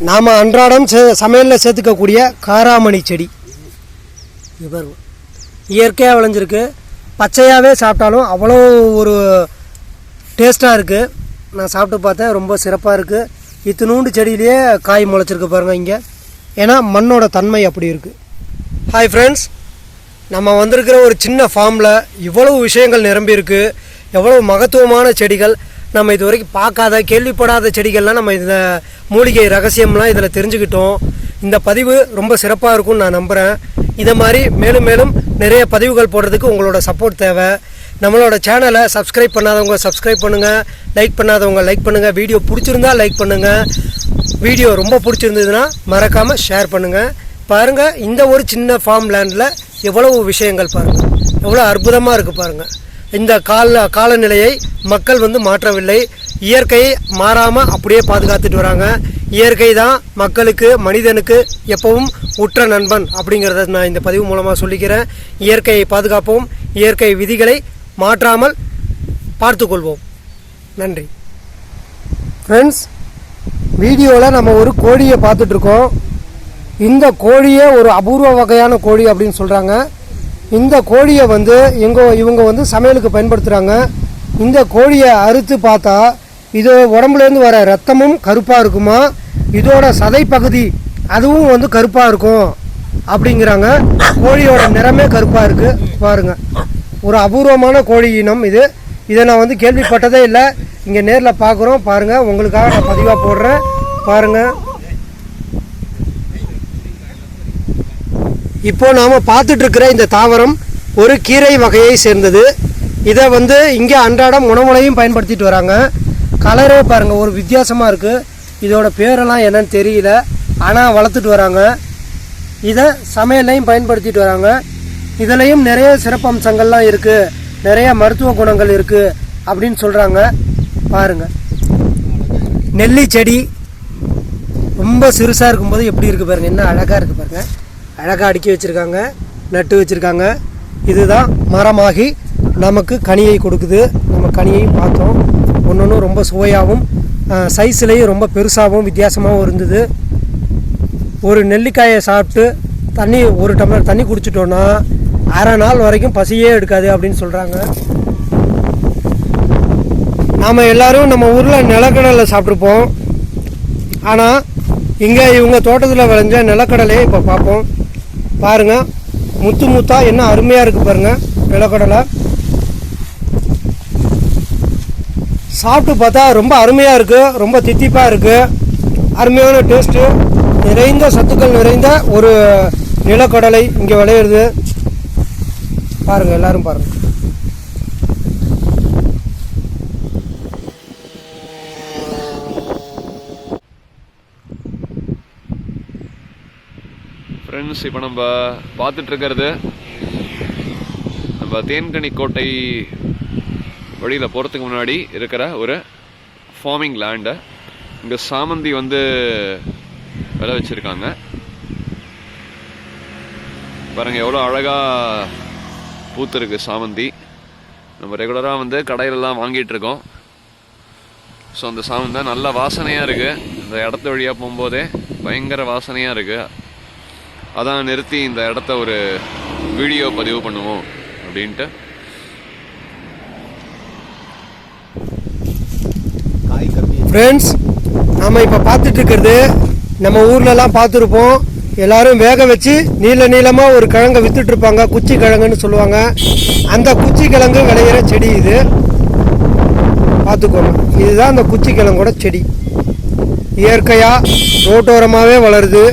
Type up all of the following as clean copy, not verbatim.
நாம் அன்றாடம் சமையலில் சேர்த்துக்கக்கூடிய காராமணி செடி இது பாருங்க, இயற்கையாக விளைஞ்சிருக்கு. பச்சையாகவே சாப்பிட்டாலும் அவ்வளோ ஒரு டேஸ்ட்டாக இருக்குது. நான் சாப்பிட்டு பார்த்தேன், ரொம்ப சிறப்பாக இருக்குது. இத்தினூண்டு செடியிலேயே காய் முளைச்சிருக்கு பாருங்கள் இங்கே. ஏன்னா மண்ணோட தன்மை அப்படி இருக்குது. ஹாய் ஃப்ரெண்ட்ஸ், நம்ம வந்திருக்கிற ஒரு சின்ன ஃபார்மில் இவ்வளவு விஷயங்கள் நிரம்பியிருக்கு. எவ்வளவு மகத்துவமான செடிகள், நம்ம இது வரைக்கும் பார்க்காத கேள்விப்படாத செடிகள்லாம் நம்ம இதில் மூலிகை ரகசியம்லாம் இதில் தெரிஞ்சுக்கிட்டோம். இந்த பதிவு ரொம்ப சிறப்பாக இருக்கும்னு நான் நம்புகிறேன். இதை மாதிரி மேலும் மேலும் நிறைய பதிவுகள் போடுறதுக்கு உங்களோட சப்போர்ட் தேவை. நம்மளோட சேனலை சப்ஸ்கிரைப் பண்ணாதவங்க சப்ஸ்கிரைப் பண்ணுங்கள், லைக் பண்ணாதவங்க லைக் பண்ணுங்கள். வீடியோ பிடிச்சிருந்தா லைக் பண்ணுங்கள். வீடியோ ரொம்ப பிடிச்சிருந்ததுன்னா மறக்காமல் ஷேர் பண்ணுங்கள். பாருங்கள், இந்த ஒரு சின்ன ஃபார்ம் லேண்டில் எவ்வளவு விஷயங்கள் பாருங்கள், எவ்வளோ அற்புதமாக இருக்குது பாருங்கள். இந்த காலநிலையை மக்கள் மாற்றவில்லை, இயற்கையை மாறாமல் அப்படியே பாதுகாத்துட்டு வராங்க. இயற்கை தான் மக்களுக்கு, மனிதனுக்கு எப்பவும் உற்ற நண்பன் அப்படிங்கிறத நான் இந்த பதிவு மூலமாக சொல்லிக்கிறேன். இயற்கையை பாதுகாப்போம், இயற்கை விதிகளை மாற்றாமல் பார்த்துக்கொள்வோம். நன்றி ஃப்ரெண்ட்ஸ். வீடியோவில் நம்ம ஒரு கோழியை பார்த்துட்ருக்கோம். இந்த கோழியை ஒரு அபூர்வ வகையான கோழி அப்படின்னு சொல்கிறாங்க. இந்த கோழியை இவங்க சமையலுக்கு பயன்படுத்துகிறாங்க. இந்த கோழியை அறுத்து பார்த்தா இது உடம்புலேருந்து வர ரத்தமும் கருப்பாக இருக்குமா, இதோட சதை பகுதி அதுவும் கருப்பாக இருக்கும் அப்படிங்கிறாங்க. கோழியோட நிறமே கருப்பாக இருக்குது பாருங்கள். ஒரு அபூர்வமான கோழி இனம் இது. இதை நான் கேள்விப்பட்டதே இல்லை. இங்கே நேரில் பார்க்குறோம் பாருங்கள். உங்களுக்காக நான் பதிவாக போடுறேன் பாருங்கள். இப்போ நாம் பார்த்துட்ருக்கிற இந்த தாவரம் ஒரு கீரை வகையை சேர்ந்தது. இதை இங்கே அன்றாடம் உணவுலையும் பயன்படுத்திட்டு வராங்க. கலரே பாருங்கள், ஒரு வித்தியாசமாக இருக்குது. இதோட பேரெல்லாம் என்னன்னு தெரியல, ஆனால் வளர்த்துட்டு வராங்க. இதை சமையலையும் பயன்படுத்திட்டு வராங்க. இதுலேயும் நிறைய சிறப்பம்சங்கள்லாம் இருக்குது, நிறைய மருத்துவ குணங்கள் இருக்குது அப்படின்னு சொல்கிறாங்க. பாருங்கள், நெல்லி செடி ரொம்ப சிறுசாக இருக்கும்போது எப்படி இருக்குது பாருங்கள், என்ன அழகாக இருக்குது பாருங்கள். அழகாக அடுக்கி வச்சுருக்காங்க, நட்டு வச்சுருக்காங்க. இதுதான் மரமாகி நமக்கு கனியை கொடுக்குது. நம்ம கனியையும் பார்த்தோம். ஒன்று ரொம்ப சுவையாகவும் சைஸ்லேயும் ரொம்ப பெருசாகவும் வித்தியாசமாகவும் இருந்தது. ஒரு நெல்லிக்காயை சாப்பிட்டு ஒரு டம்ளர் தண்ணி குடிச்சிட்டோன்னா அரை நாள் வரைக்கும் பசியே எடுக்காது அப்படின்னு சொல்கிறாங்க. நாம் எல்லோரும் நம்ம ஊரில் நிலக்கடலை சாப்பிட்ருப்போம். ஆனால் இங்கே இவங்க தோட்டத்தில் விளைஞ்ச நிலக்கடலையே இப்போ பார்ப்போம். பாருங்கள், முத்து முத்தா என்ன அருமையாக இருக்குது பாருங்கள். நிலக்கடலை சாப்பிட்டு பார்த்தா ரொம்ப அருமையாக இருக்குது, ரொம்ப தித்திப்பாக இருக்குது, அருமையான டேஸ்ட்டு, நிறைந்த சத்துக்கள் நிறைந்த ஒரு நிலக்கடலை இங்கே விளையிறது பாருங்கள். எல்லோரும் பாருங்கள். ஃப்ரெண்ட்ஸ், இப்போ நம்ம பார்த்துட்ருக்கிறது நம்ம தேன்கனி கோட்டை வழியில் போகிறதுக்கு முன்னாடி இருக்கிற ஒரு ஃபார்மிங் லேண்டு. இங்கே சாமந்தி விளை வச்சுருக்காங்க பாருங்கள், எவ்வளோ அழகாக பூத்துருக்கு சாமந்தி. நம்ம ரெகுலராக கடையிலலாம் வாங்கிட்டுருக்கோம். ஸோ அந்த சாமந்தி தான் நல்ல வாசனையாக இருக்குது. இந்த இடத்து வழியாக போகும்போதே பயங்கர வாசனையாக இருக்குது. அதான் நிறுத்தி இந்த இடத்த ஒரு வீடியோ பதிவு பண்ணுவோம் அப்படின்ட்டு. ஃப்ரெண்ட்ஸ், நாம் இப்போ பார்த்துட்ருக்கிறது நம்ம ஊர்லலாம் பார்த்துருப்போம். எல்லோரும் வேக வச்சு நீளமாக ஒரு கிழங்கை விற்றுட்ருப்பாங்க, குச்சி கிழங்குன்னு சொல்லுவாங்க. அந்த குச்சி கிழங்கு விளையிற செடி இது. பார்த்துக்கோங்க, இதுதான் அந்த குச்சி கிழங்கோட செடி. இயற்கையாக ரோட்டோரமாகவே வளருது.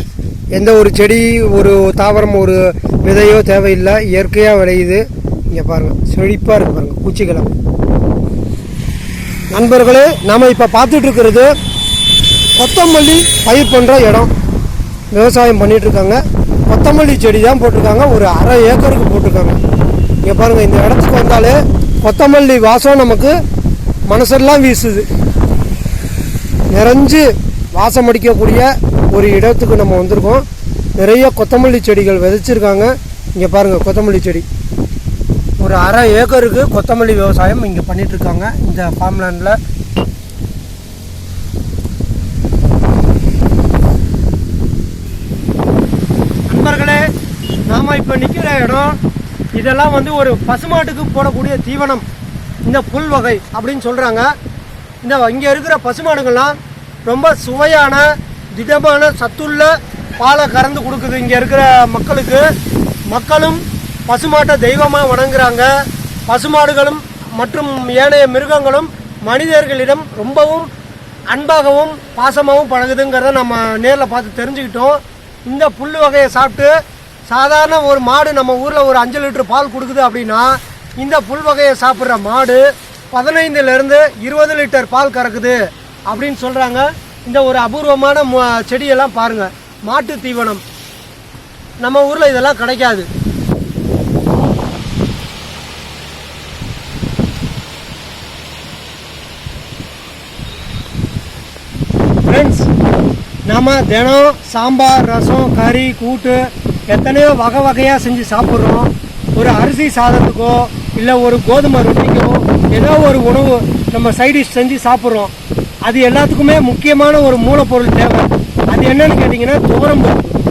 எந்த ஒரு செடி, ஒரு தாவரம், ஒரு விதையோ தேவையில்லை, இயற்கையாக விளையுது. இங்கே பாருங்கள், செழிப்பாக இருக்குது பாருங்கள் குச்சி கிழங்கு. நண்பர்களே, நாம் இப்போ பார்த்துட்ருக்கிறது கொத்தமல்லி பயிர் பண்ணுற இடம். விவசாயம் பண்ணிகிட்ருக்காங்க. கொத்தமல்லி செடி தான் போட்டிருக்காங்க. ஒரு அரை ஏக்கருக்கு போட்டிருக்காங்க. இங்கே பாருங்கள், இந்த இடத்துக்கு வந்தாலே கொத்தமல்லி வாசம் நமக்கு மனசெல்லாம் வீசுது. நிறைஞ்சு வாசம் அடிக்கக்கூடிய ஒரு இடத்துக்கு நம்ம வந்திருக்கோம். நிறைய கொத்தமல்லி செடிகள் விதைச்சிருக்காங்க. இங்கே பாருங்கள், கொத்தமல்லி செடி ஒரு அரை ஏக்கருக்கு கொத்தமல்லி விவசாயம் இங்கே பண்ணிகிட்ருக்காங்க இந்த ஃபார்ம்லேண்டில். இப்போ நிற்கிற இடம் இதெல்லாம் வந்து ஒரு பசுமாட்டுக்கு போடக்கூடிய தீவனம், இந்த புல் வகை அப்படின்னு சொல்கிறாங்க. இங்கே இருக்கிற பசுமாடுகள்லாம் ரொம்ப சுவையான திடமான சத்துள்ள பாலை கறந்து கொடுக்குது இங்கே இருக்கிற மக்களுக்கு. மக்களும் பசுமாட்டை தெய்வமாக வணங்குறாங்க. பசுமாடுகளும் மற்றும் ஏனைய மிருகங்களும் மனிதர்களிடம் ரொம்பவும் அன்பாகவும் பாசமாகவும் பழகுதுங்கிறத நம்ம நேரில் பார்த்து தெரிஞ்சுக்கிட்டோம். இந்த புல் வகையை சாப்பிட்டு சாதாரண ஒரு மாடு நம்ம ஊரில் ஒரு 5 லிட்டர் பால் கொடுக்குது அப்படின்னா, இந்த புல் வகையை சாப்பிட்ற மாடு 15லேருந்து 20 லிட்டர் பால் கறக்குது அப்படின்னு சொல்கிறாங்க. இந்த ஒரு அபூர்வமான செடியெல்லாம் பாருங்கள், மாட்டு தீவனம். நம்ம ஊரில் இதெல்லாம் கிடைக்காது. ஃப்ரெண்ட்ஸ், நம்ம தினம் சாம்பார், ரசம், கறி, கூட்டு எத்தனையோ வகை வகையாக செஞ்சு சாப்பிட்றோம். ஒரு அரிசி சாதத்துக்கோ இல்லை ஒரு கோதுமை ரொட்டிக்கோ ஏதோ ஒரு உணவு நம்ம சைடிஷ் செஞ்சு சாப்பிட்றோம். அது எல்லாத்துக்குமே முக்கியமான ஒரு மூலப்பொருள் தேவை. அது என்னன்னு கேட்டிங்கன்னா துவரம்பருப்பு.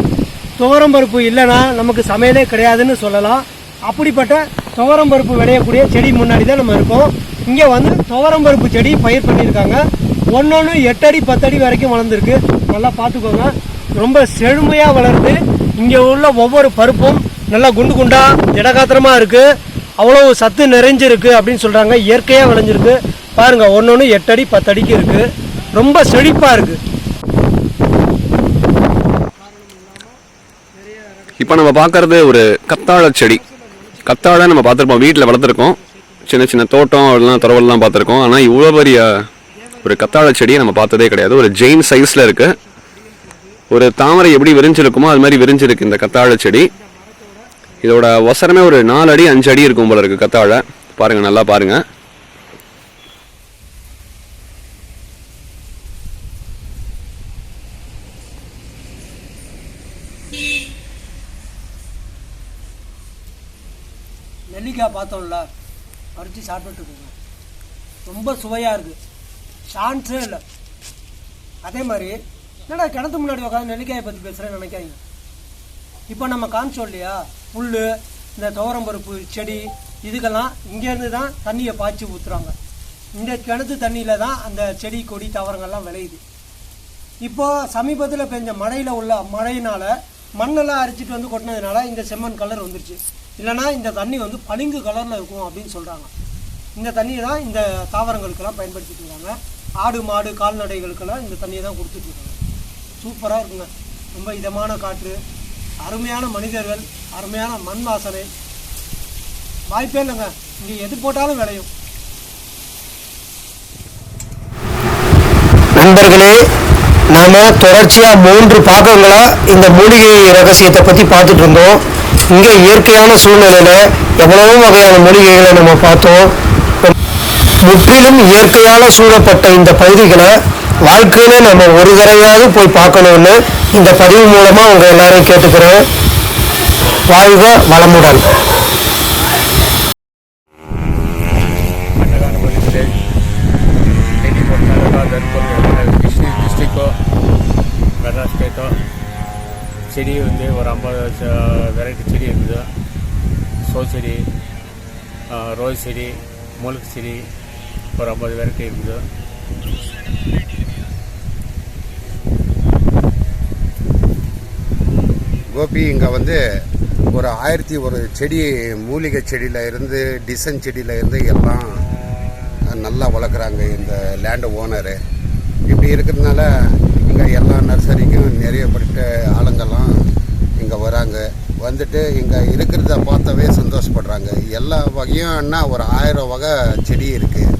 துவரம்பருப்பு இல்லைன்னா நமக்கு சமையலே கிடையாதுன்னு சொல்லலாம். அப்படிப்பட்ட துவரம்பருப்பு விளையக்கூடிய செடி முன்னாடி தான் நம்ம இருக்கோம். இங்கே வந்து துவரம்பருப்பு செடி பயிர் பண்ணியிருக்காங்க. ஒன்று 8 அடி 10 அடி வரைக்கும் வளர்ந்துருக்கு. நல்லா பார்த்துக்கோங்க, ரொம்ப செழுமையாக வளருது. இங்கே உள்ள ஒவ்வொரு பருப்பும் நல்லா குண்டு குண்டாக திடகாத்திரமாக இருக்குது. அவ்வளோ சத்து நிறைஞ்சிருக்கு அப்படின்னு சொல்கிறாங்க. இயற்கையாக விளைஞ்சிருக்கு பாருங்கள். ஒன்று 8 அடி 10 அடிக்கு இருக்குது. ரொம்ப செழிப்பாக இருக்குது. இப்போ நம்ம பார்க்கறது ஒரு கத்தாழை செடி. கத்தாழை நம்ம பார்த்துருப்போம், வீட்டில் வளர்த்துருக்கோம். சின்ன சின்ன தோட்டம் அதெல்லாம் துறவெல்லாம் பார்த்துருக்கோம். ஆனால் இவ்வளோ பெரிய ஒரு கத்தாழை செடியை நம்ம பார்த்ததே கிடையாது. ஒரு ஜெயின் சைஸில் இருக்குது. ஒரு தாமரை எப்படி விரிஞ்சிருக்குமோ அது மாதிரி விரிஞ்சிருக்கு இந்த கத்தாழை செடி. இதோட ஒசரமே ஒரு 4 அடி 5 அடி இருக்கும் போல இருக்குது கத்தாழை. பாருங்கள், நல்லா பாருங்கள். நெல்லிக்காய் பார்த்தோம்ல, பறித்து சாப்பிட்டுட்டு இருக்கோங்க. ரொம்ப சுவையாக இருக்குது, சான்ஸே இல்லை. அதே மாதிரி என்னடா கிணத்து முன்னாடி உட்காந்து நெல்லிக்காயை பற்றி பேசுகிறேன்னு நினைக்காதீங்க. இப்போ நம்ம காமிச்சோம் இல்லையா, புல், இந்த துவரம்பருப்பு செடி, இதுக்கெல்லாம் இங்கேருந்து தான் தண்ணியை பாய்ச்சி ஊற்றுறாங்க. இந்த கிணத்து தண்ணியில் தான் அந்த செடி கொடி தாவரங்கள்லாம் விளையுது. இப்போது சமீபத்தில் பெஞ்ச மழையினால் மண்ணெல்லாம் அரிச்சிட்டு வந்து கொட்டினதுனால இந்த செம்மண் கலர் வந்துருச்சு. இல்லைனா இந்த தண்ணி வந்து பளிங்கு கலரில் இருக்கும் அப்படின்னு சொல்கிறாங்க. இந்த தண்ணியை தான் இந்த தாவரங்களுக்கெல்லாம் பயன்படுத்திட்டு இருக்காங்க. ஆடு மாடு கால்நடைகளுக்கெல்லாம் இந்த தண்ணியை தான் கொடுத்துட்ருக்காங்க. சூப்பராக இருக்குங்க. ரொம்ப இதமான காற்று, அருமையான மனிதர்கள், அருமையான மண் வாசனை. வாய்ப்பே இல்லைங்க, இங்கே எது போட்டாலும் விளையும். நண்பர்களே, நாம் தொடர்ச்சியாக 3 பாகங்களாக இந்த மூலிகை ரகசியத்தை பற்றி பார்த்துட்டு இருந்தோம். இங்கே இயற்கையான சூழ்நிலையில் எவ்வளவோ வகையான மூலிகைகளை நம்ம பார்த்தோம். முற்றிலும் இயற்கையால் சூழப்பட்ட இந்த பகுதிகளை வாழ்க்கையில நம்ம ஒரு தடவையாவது போய் பார்க்கணும்னு இந்த பதிவு மூலமாக உங்கள் எல்லாரையும் கேட்டுக்கிறேன். வாழ்க வளமுடன். மெட்ராஸ் ஸ்டேட்டோ செடி வந்து ஒரு 50 வெரைட்டி செடி இருக்குது. ஷோ செடி, ரோஸ் செடி, மூலிகை செடி ஒரு 50 வெரைட்டி இருக்குது. கோபி இங்கே வந்து ஒரு 1001 செடி, மூலிகை செடியில் இருந்து டிசன் செடியில் இருந்து எல்லாம் நல்லா வளர்க்குறாங்க இந்த லேண்டு ஓனரு. இப்படி இருக்கிறதுனால இங்கே எல்லா நர்சரிக்கும் நிறையப்பட்ட ஆளுங்கள்லாம் இங்கே வராங்க. வந்துட்டு இங்கே இருக்கிறத பார்த்தவே சந்தோஷப்படுறாங்க. எல்லா வகையும் ஒரு 1000 வகை செடி இருக்குது.